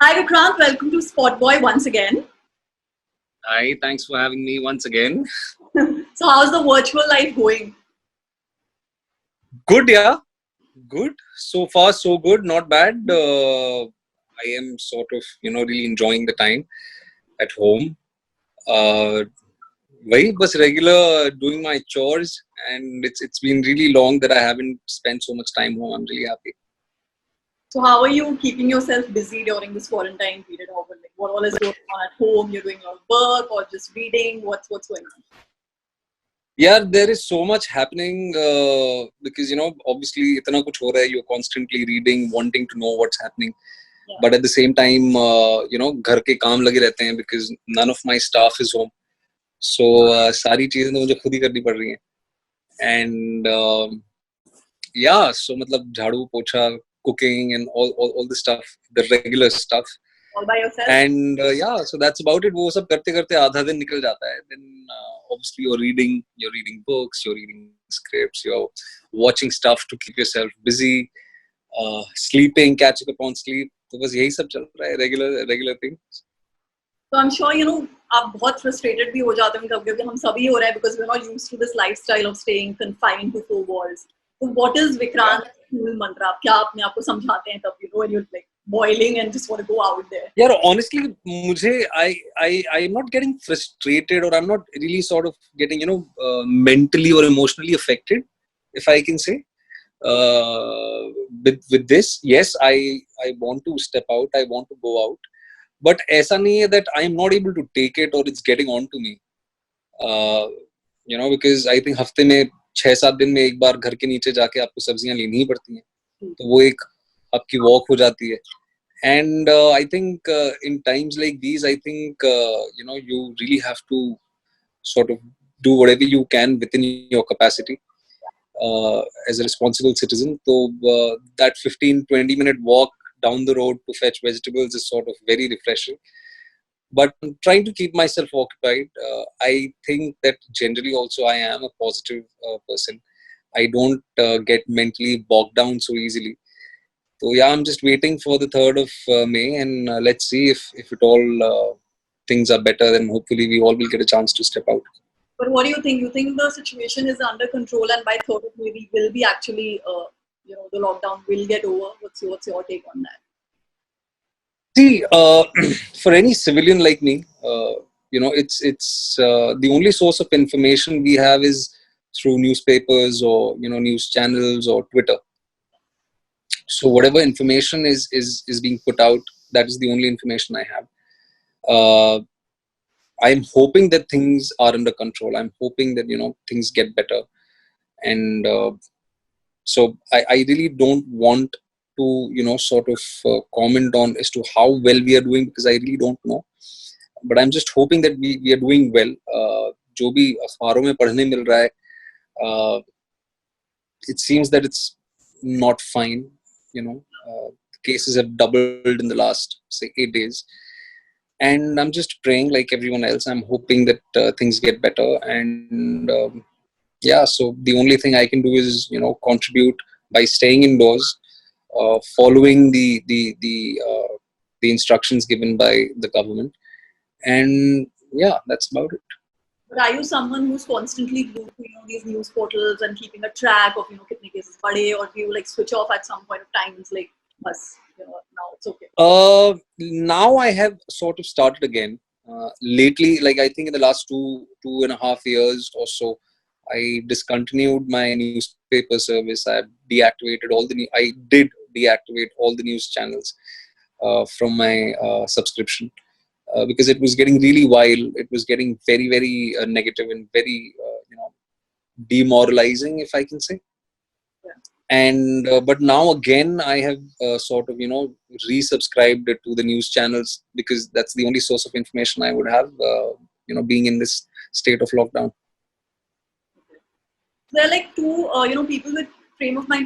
Hi Vikrant, welcome to SpotboyE once again. Hi, thanks for having me once again. So how's the virtual life going? Good, yeah. Good. So far, so good. Not bad. I am sort of, really enjoying the time at home. Uh, Very was regular doing my chores, and it's been really long that I haven't spent so much time home. I'm really happy. So how are you keeping yourself busy during this quarantine period? What all is going on at home? You're doing a lot of work or just reading? What's going on? Yeah, there is so much happening because obviously itna kuch ho raha hai. You're constantly reading, wanting to know what's happening. Yeah. But at the same time, घर के काम लगे रहते हैं because none of my staff is home. So सारी चीजें तो मुझे खुद ही करनी पड़ रही हैं. And yeah, so मतलब झाड़ू पोछा, cooking and all the stuff, the regular stuff. All by yourself? And yeah, so that's about it. वो सब करते करते आधा दिन निकल जाता है. Then obviously you're reading books, you're reading scripts, you're watching stuff to keep yourself busy, sleeping, catching up on sleep. तो बस यही सब चल रहा है, regular things. So I'm sure आप बहुत frustrated भी हो जाते होंगे कभी कभी हम सभी हो रहे हैं because we're not used to this lifestyle of staying confined to four walls. So what is Vikrant's cool mantra? आप क्या अपने आप को समझाते हैं तब when you're like boiling and just want to go out there? Yeah, honestly, I'm not getting frustrated, or I'm not really sort of getting mentally or emotionally affected, if I can say. With this, yes, I want to step out, I want to go out, but ऐसा नहीं है that I am not able to take it or it's getting on to me. Because I think हफ्ते में 6-7 दिन में एक बार घर के नीचे जाके आपको सब्जियां लेनी ही पड़ती हैं, तो वो एक आपकी वॉक हो जाती है. And I think in times like these, I think you really have to sort of do whatever you can within your capacity as a responsible citizen. So that 15-20 minute walk down the road to fetch vegetables is sort of very refreshing. But I'm trying to keep myself occupied. I think that generally also I am a positive person. I don't get mentally bogged down so easily. So yeah, I'm just waiting for the 3rd of May, and let's see if it all things are better. Then hopefully we all will get a chance to step out. But what do you think? You think the situation is under control, and by 3rd of May we will be actually, the lockdown will get over? What's your take on that? See, for any civilian like me, it's the only source of information we have is through newspapers or news channels or Twitter. So whatever information is being put out, that is the only information I have. I'm hoping that things are under control. I'm hoping that things get better, and so I really don't want to sort of comment on as to how well we are doing, because I really don't know. But I'm just hoping that we are doing well. जो भी अखबारों में पढ़ने मिल रहा है, it seems that it's not fine. Cases have doubled in the last, say, 8 days. And I'm just praying like everyone else. I'm hoping that things get better. And yeah, so the only thing I can do is, contribute by staying indoors, following the instructions given by the government. And yeah, that's about it. But are you someone who's constantly glued to these news portals and keeping a track of kitne cases bade, or do you like switch off at some point of time? It's like, bus, now it's okay. Now I have sort of started again. Lately, like I think in the last 2.5 years or so, I discontinued my newspaper service. I deactivated I did deactivate all the news channels from my subscription. Because it was getting really wild. It was getting very, very negative and very, demoralizing, if I can say. Yeah. And but now again, I have sort of resubscribed to the news channels, because that's the only source of information I would have. Being in this state of lockdown. Okay. There are like two, people with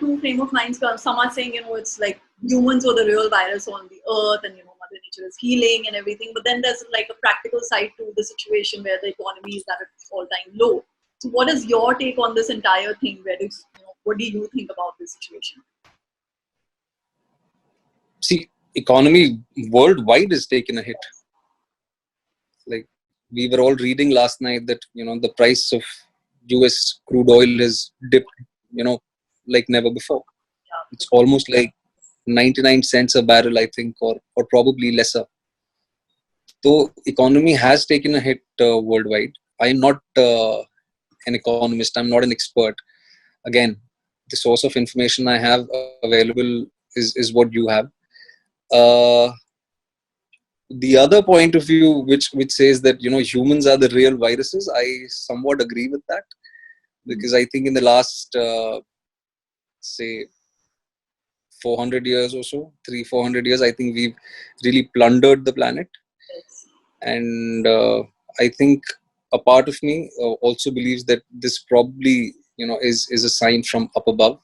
two frame of minds. Some are saying, it's like humans were the real virus on the earth, and Mother Nature is healing and everything. But then there's like a practical side to the situation where the economy is at an all-time low. So, what is your take on this entire thing? What do you think about this situation? See, economy worldwide has taken a hit. Like we were all reading last night that the price of US crude oil has dipped, you know, like never before. It's almost like 99 cents a barrel, I think, or probably lesser. So economy has taken a hit worldwide. I'm not an economist. I'm not an expert. Again, the source of information I have available is what you have. Uh, the other point of view, which says that humans are the real viruses, I somewhat agree with that, because I think in the last say 400 years or so, 300-400 years, I think we've really plundered the planet. Yes. And I think a part of me also believes that this probably is a sign from up above,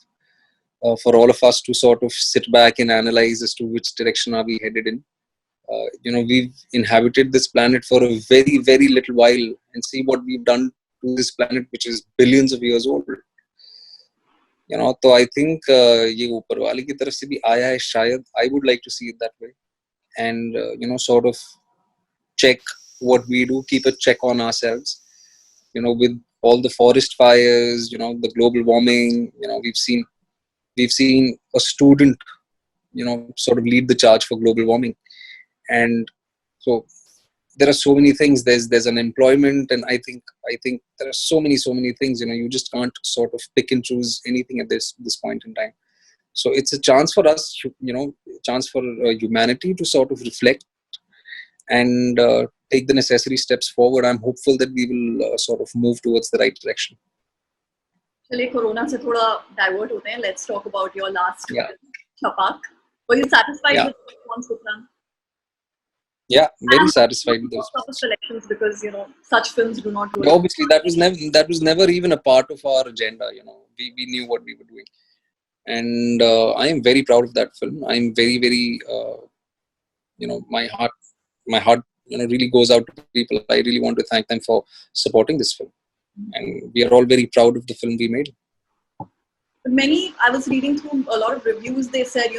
for all of us to sort of sit back and analyze as to which direction are we headed in. We've inhabited this planet for a very, very little while, and see what we've done to this planet, which is billions of years old. तो I think ये ऊपर वाले की तरफ से भी आया है शायद. I would like to see it that way, and sort of check what we do, keep a check on ourselves. With all the forest fires, the global warming, we've seen a student, sort of lead the charge for global warming. And so there are so many things. There's unemployment, and I think there are so many things. You just can't sort of pick and choose anything at this point in time. So it's a chance for us, chance for humanity to sort of reflect and take the necessary steps forward. I'm hopeful that we will sort of move towards the right direction. चलिए corona से थोड़ा divert होते हैं. Let's talk about your last Yeah. film, Chhapaak. Were you satisfied Yeah. with the response, Vikrant? Yeah, very satisfied with those. Proper selections, because such films do not really. Obviously, that was never even a part of our agenda. We knew what we were doing, and I am very proud of that film. I'm very, very my heart really goes out to people. I really want to thank them for supporting this film, and we are all very proud of the film we made. I was reading through a lot of reviews. They said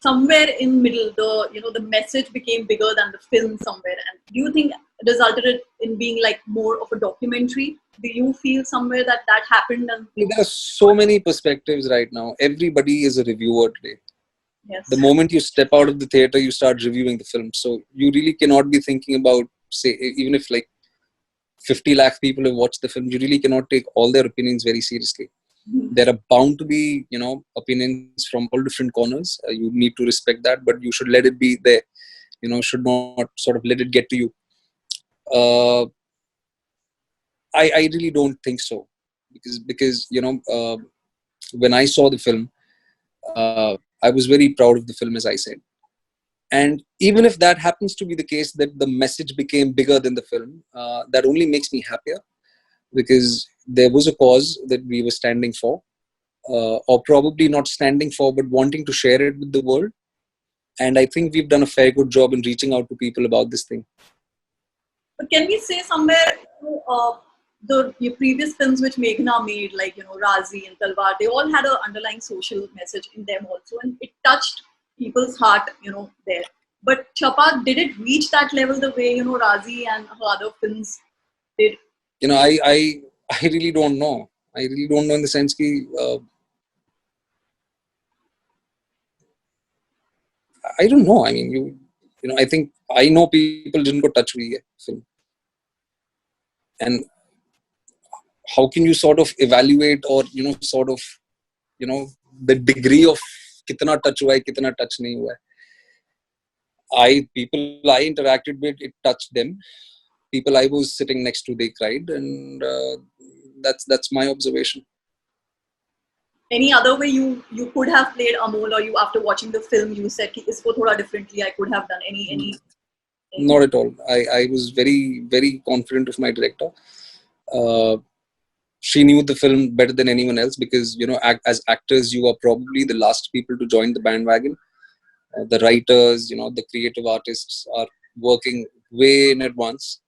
somewhere in middle, the message became bigger than the film somewhere. And do you think it resulted in being like more of a documentary? Do you feel somewhere that happened? And there are so many perspectives right now. Everybody is a reviewer today. Yes. The moment you step out of the theater, you start reviewing the film. So you really cannot be thinking about, say, even if like 50 lakh people have watched the film, you really cannot take all their opinions very seriously. There are bound to be, opinions from all different corners. You need to respect that, but you should let it be there. Should not sort of let it get to you. I really don't think so, because when I saw the film, I was very proud of the film, as I said. And even if that happens to be the case, that the message became bigger than the film, that only makes me happier, because there was a cause that we were standing for, or probably not standing for, but wanting to share it with the world. And I think we've done a fair good job in reaching out to people about this thing. But can we say somewhere, the previous films which Meghna made, like Razi and Talwar, they all had an underlying social message in them also, and it touched people's heart, there. But Chhapaak, did it reach that level the way Razi and her other films did? I really don't know. I really don't know, in the sense that I don't know. I mean, I think I know people didn't go touch the film, and how can you sort of evaluate, or sort of the degree of kitna touch hua hai, kitna touch nahi hua hai. People I interacted with, it touched them. People I was sitting next to, they cried, and that's my observation. Any other way you could have played Amol, or you, after watching the film, you said isko thoda differently I could have done any? Not at all. I was very, very confident of my director. She knew the film better than anyone else, because as actors, you are probably the last people to join the bandwagon. The writers, the creative artists are working way in advance,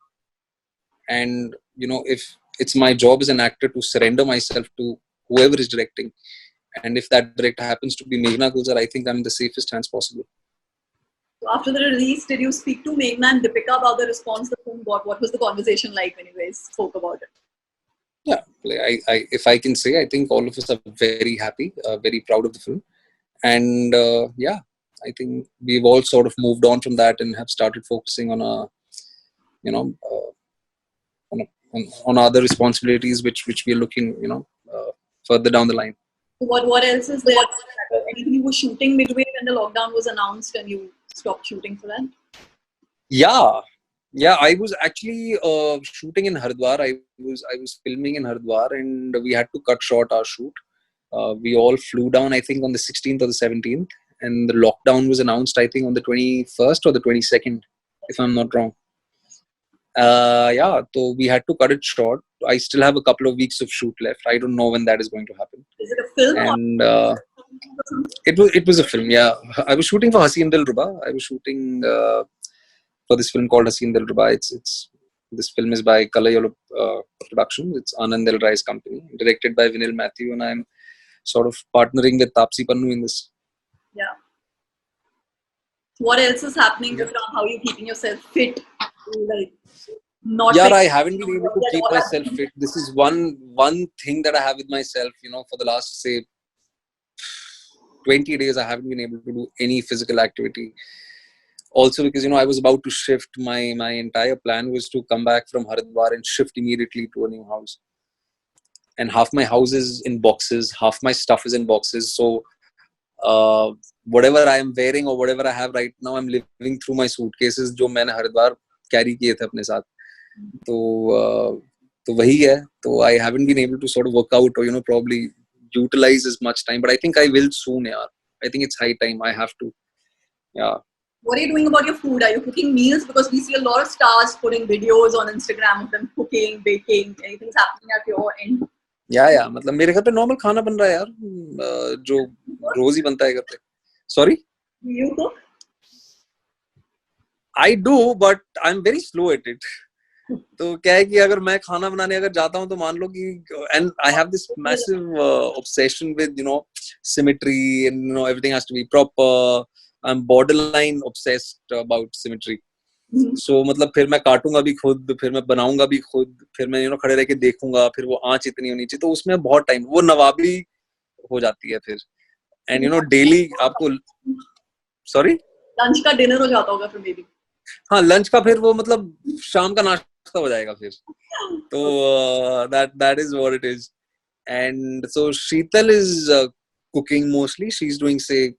and if it's my job as an actor to surrender myself to whoever is directing, and if that director happens to be Meghna Gulzar, I think I'm in the safest hands possible. After the release, did you speak to Meghna and Deepika about the response the film got? What was the conversation like when you guys spoke about it? Yeah, if I can say, I think all of us are very happy, very proud of the film, and yeah, I think we've all sort of moved on from that and have started focusing on you know, on other responsibilities which we're looking, further down the line. What else is there? Anything you were shooting midway when the lockdown was announced and you stopped shooting for that? Yeah, I was actually shooting in Haridwar. I was filming in Haridwar, and we had to cut short our shoot. We all flew down, I think, on the 16th or the 17th, and the lockdown was announced, I think, on the 21st or the 22nd, if I'm not wrong. Yeah, so we had to cut it short. I still have a couple of weeks of shoot left. I don't know when that is going to happen. Is it a film And or it was a film. Yeah, I was shooting for Haseen Dilruba. I was shooting for this film called Haseen Dilruba. It's this film is by Kalayolo Productions. It's Anand L Rai's company, directed by Vikrant Massey, and I'm sort of partnering with Tapsi Pannu in this. Yeah. What else is happening, Yeah. Vikrant? How are you keeping yourself fit? Like, not Yeah, like, I haven't been able to that keep all myself happening. fit. This is one thing that I have with myself. For the last, say, 20 days, I haven't been able to do any physical activity. Also, because I was about to shift. My entire plan was to come back from Haridwar and shift immediately to a new house. And half my house is in boxes, half my stuff is in boxes. So whatever I am wearing or whatever I have right now, I'm living through my suitcases जो मैंने Haridwar carry किए थे अपने साथ. तो वही है. तो I haven't been able to sort of work out or probably utilize as much time, but I think I will soon. Yeah, I think it's high time. I have to. Yeah. What are you doing about your food? Are you cooking meals? Because we see a lot of stars putting videos on Instagram of them cooking, baking. Anything's happening at your end? या मतलब मेरे घर पे normal खाना बन रहा है यार, जो रोज ही बनता है घर पे. Sorry, You cook? I do but I am very slow at it. तो क्या है कि अगर मैं खाना बनाने अगर जाता हूँ तो मान लो कि and I have this massive obsession with symmetry and everything has to be proper. I am borderline obsessed about symmetry. So मतलब फिर मैं काटूंगा भी खुद, फिर मैं बनाऊंगा भी खुद, फिर मैं खड़े रह के देखूंगा, फिर वो आंच इतनी होनी चाहिए, तो उसमें बहुत टाइम, वो नवाबी हो जाती है फिर. एंड डेली आपको. सॉरी, लंच का डिनर हो जाता होगा फिर मे बी. हाँ, लंच का फिर वो मतलब शाम का नाश्ता हो जाएगा फिर. तो that is what it is. And so Sheetal is cooking mostly. She's doing, say,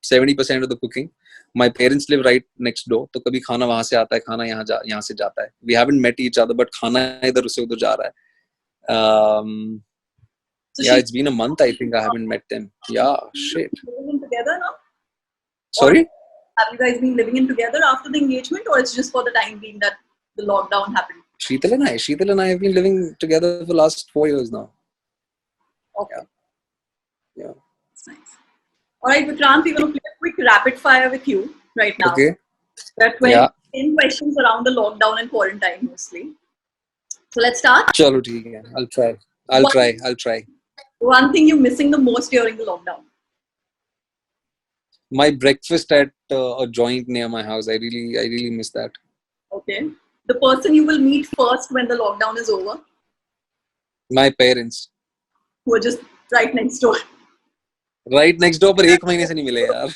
70% of the cooking. My parents live right next door, तो कभी खाना वहां से आता है, खाना यहाँ से जाता है. We haven't met each other, but खाना इधर से उधर जा रहा है. So yeah, it's been a month, I think. I haven't met them. Yeah, shit. Living in together now? Sorry? Have you guys been living in together after the engagement, or it's just for the time being that the lockdown happened? Sheetal and I have been living together for the last 4 years now. Okay. Yeah. That's nice. All right, Vikrant, we're going to play a quick rapid fire with you right now. Okay. There are 10 questions around the lockdown and quarantine mostly. So let's start. Chalo, theek hai. I'll try. One thing you're missing the most during the lockdown? My breakfast at a joint near my house. I really miss that. Okay. The person you will meet first when the lockdown is over? My parents. Who are just right next door. Right next door, पर एक महीने से नहीं मिले यार.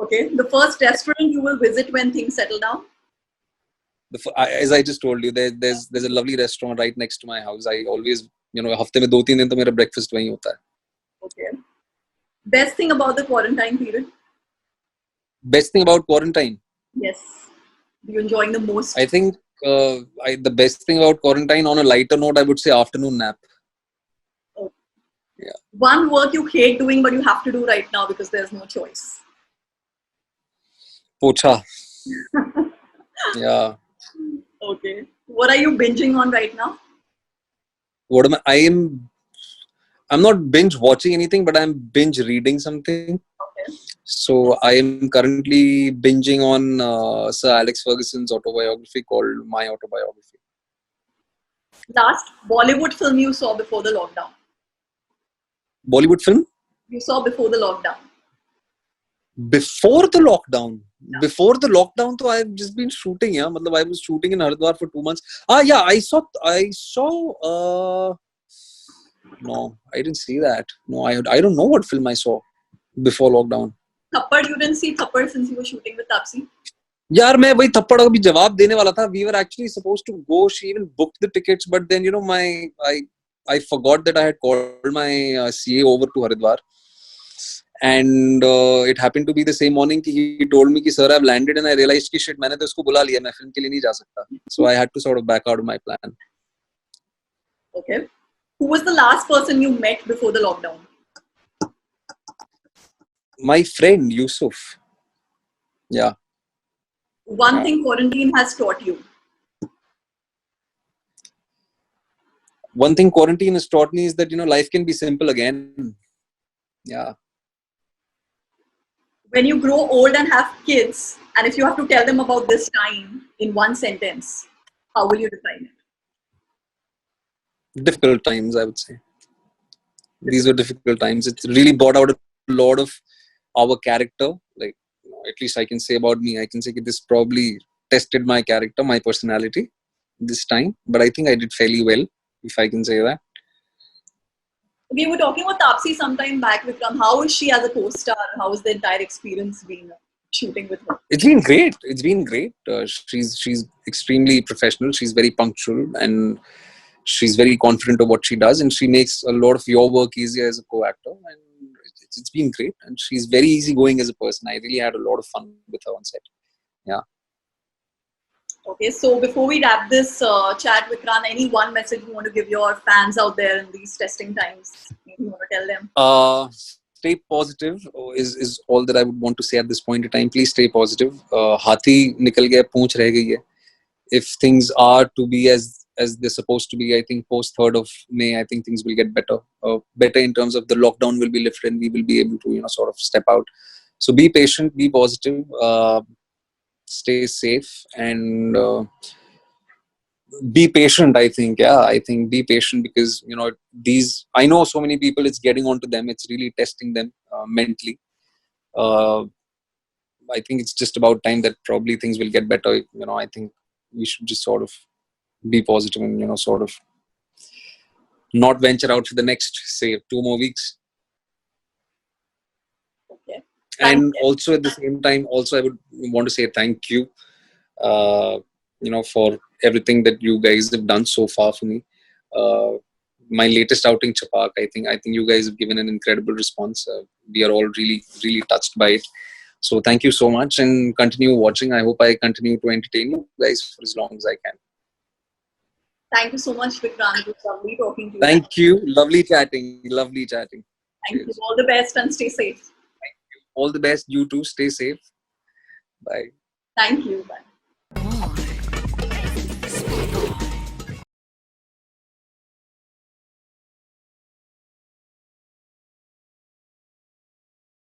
Okay. The first restaurant you will visit when things settle down? As I just told you, there's a lovely restaurant right next to my house. I always, हफ्ते में 2-3 दिन तो मेरा breakfast वहीं होता है. Okay. Best thing about the quarantine period? Best thing about quarantine? Yes. You're enjoying the most? I think the best thing about quarantine, on a lighter note, I would say afternoon nap. Okay. Yeah. One work you hate doing but you have to do right now because there's no choice? Pocha. Yeah. Okay. What are you binging on right now? I'm not binge watching anything, but I'm binge reading something. Okay. So I am currently binging on Sir Alex Ferguson's autobiography called My Autobiography. Last Bollywood film you saw before the lockdown? Bollywood film? You saw before the lockdown? Before the lockdown. Yeah. Before the lockdown, so I've just been shooting. Yeah, matlab I was shooting in Haridwar for 2 months. Yeah, I saw. No, I didn't see that. No, I don't know what film I saw before lockdown. Thappad, you didn't see Thappad since you were shooting with Taapsee? यार मैं वही थप्पड़ का भी जवाब देने वाला था. We were actually supposed to go. She even booked the tickets, but then I forgot that I had called my CA over to Haridwar, and it happened to be the same morning कि he told me कि sir I've landed, and I realized कि shit मैंने तो इसको बुला लिया, मैं film के लिए नहीं जा सकता. So I had to sort of back out of my plan. Okay. Who was the last person you met before the lockdown? My friend Yusuf. Yeah. One thing quarantine has taught you. One thing quarantine has taught me is that life can be simple again. Yeah. When you grow old and have kids, and if you have to tell them about this time in one sentence, how will you define it? Difficult times, I would say. These were difficult times. It really brought out a lot of our character. Like, at least I can say about me, I can say that this probably tested my character, my personality this time. But I think I did fairly well, if I can say that. We were talking about Taapsee sometime back, Vikram. How is she as a co-star? How is the entire experience been shooting with her? It's been great. It's been great. She's extremely professional. She's very punctual, and she's very confident of what she does, and she makes a lot of your work easier as a co-actor. And it's been great. And she's very easygoing as a person. I really had a lot of fun with her on set. Yeah. Okay, so before we wrap this chat, Vikrant, any one message you want to give your fans out there in these testing times? You want to tell them? Stay positive is all that I would want to say at this point in time. Please stay positive. Hathi nikal gaya, poonch reh gayi hai. If things are to be as they're supposed to be, I think post 3rd of May, I think things will get better. Better in terms of the lockdown will be lifted and we will be able to, sort of step out. So be patient, be positive, stay safe, and be patient. I think be patient, because I know so many people, it's getting onto them, it's really testing them mentally. I think it's just about time that probably things will get better. I think we should just sort of be positive and sort of not venture out for the next, say, 2 more weeks. Okay. And also at the same time, I would want to say thank you for everything that you guys have done so far for me. My latest outing, Chhapaak, I think you guys have given an incredible response. We are all really, really touched by it. So thank you so much, and continue watching. I hope I continue to entertain you guys for as long as I can. Thank you so much, Vikrant. It was lovely talking to you. Thank you. Lovely chatting. Lovely chatting. Thank you. All the best and stay safe. Thank you. All the best. You too. Stay safe. Bye. Thank you. Bye.